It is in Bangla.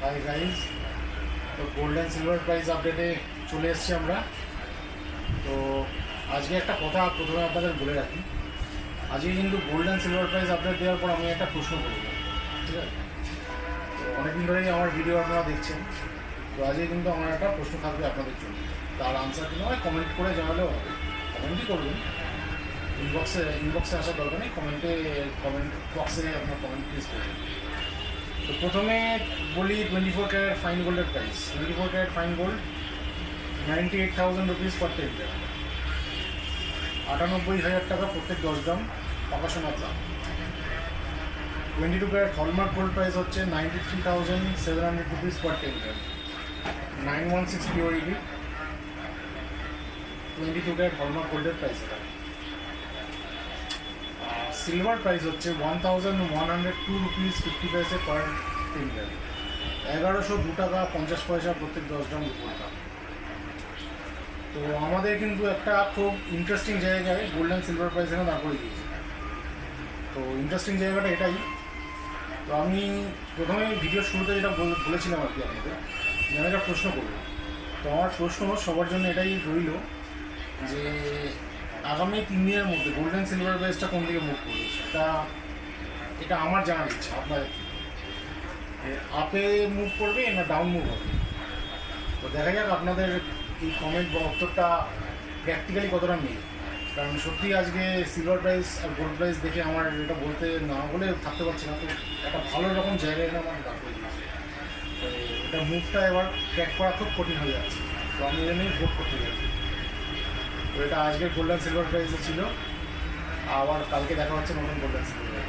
হাই গাইজ, তো গোল্ড অ্যান্ড সিলভার প্রাইস আপডেটে চলে এসেছি আমরা। তো আজকে একটা কথা প্রথমে আপনাদের বলে রাখি, আজকে কিন্তু gold and silver price update দেওয়ার পর আমি একটা প্রশ্ন করব, ঠিক আছে? তো অনেকদিন ধরেই আমার ভিডিও আপনারা দেখছেন, তো আজকে কিন্তু আমার একটা প্রশ্ন থাকবে আপনাদের জন্য। তার আনসার কিন্তু হয় কমেন্ট করে জানালেও হবে, কমেন্টই করবেন, ইনবক্সে আসার দরকার নেই, কমেন্ট বক্সে আপনার কমেন্ট প্লিজ করবেন। তো প্রথমে বলি 24 ক্যারেট ফাইন গোল্ডের price. 24 carat fine gold 98,000 rupees per 10 gram, 98,000 টাকা প্রত্যেক 10 গ্রাম পাকা সোনার দাম। 22 ক্যারেট হলমার্ক গোল্ড প্রাইস হচ্ছে 93,700 রুপিস পার 10 গ্রাম, 916 পিওরিটি 22 ক্যারেট হলমার্ক গোল্ডের প্রাইস। সিলভার প্রাইস হচ্ছে 1,102 রুপিস 50 পয়সা পার 10 গ্রাম, 1102 টাকা 50 পয়সা প্রত্যেক 10 গ্রাম রূপোর দাম। তো আমাদের কিন্তু একটা খুব ইন্টারেস্টিং জায়গায় গোল্ড অ্যান্ড সিলভার প্রাইস এখানে দাঁড় করে দিয়েছে। তো ইন্টারেস্টিং জায়গাটা এটাই। তো আমি প্রথমে ভিডিওর শুরুতে যেটা বলেছিলাম আর কি আপনাদের, যে আমি একটা প্রশ্ন করব। তো আমার প্রশ্ন সবার জন্য এটাই রইল যে আগামী 3 দিনের মধ্যে গোল্ড অ্যান্ড সিলভার প্রাইসটা কোন দিকে মুভ করবে, এটা আমার জানার ইচ্ছা আপনাদের। আপে মুভ করবে না ডাউন মুভ হবে? তো দেখা যাক আপনাদের এই কমেন্ট বা উত্তরটা প্র্যাকটিক্যালি কতটা নেই। কারণ সত্যি আজকে সিলভার প্রাইস আর গোল্ড প্রাইস দেখে আমার এটা বলতে না বলে থাকতে পারছি না। তো একটা ভালো রকম জায়গায় এনে আমার দাঁড় করে দিয়েছে। তো এটা মুভটা এবার ট্র্যাক করা খুব কঠিন হয়ে যাচ্ছে। তো আমি এটা নিয়ে ভোট করতে যাচ্ছি। তো এটা আজকের গোল্ড অ্যান্ড সিলভার প্রাইসে ছিল। আবার কালকে দেখা হচ্ছে নতুন গোল্ড অ্যান্ড সিলভার।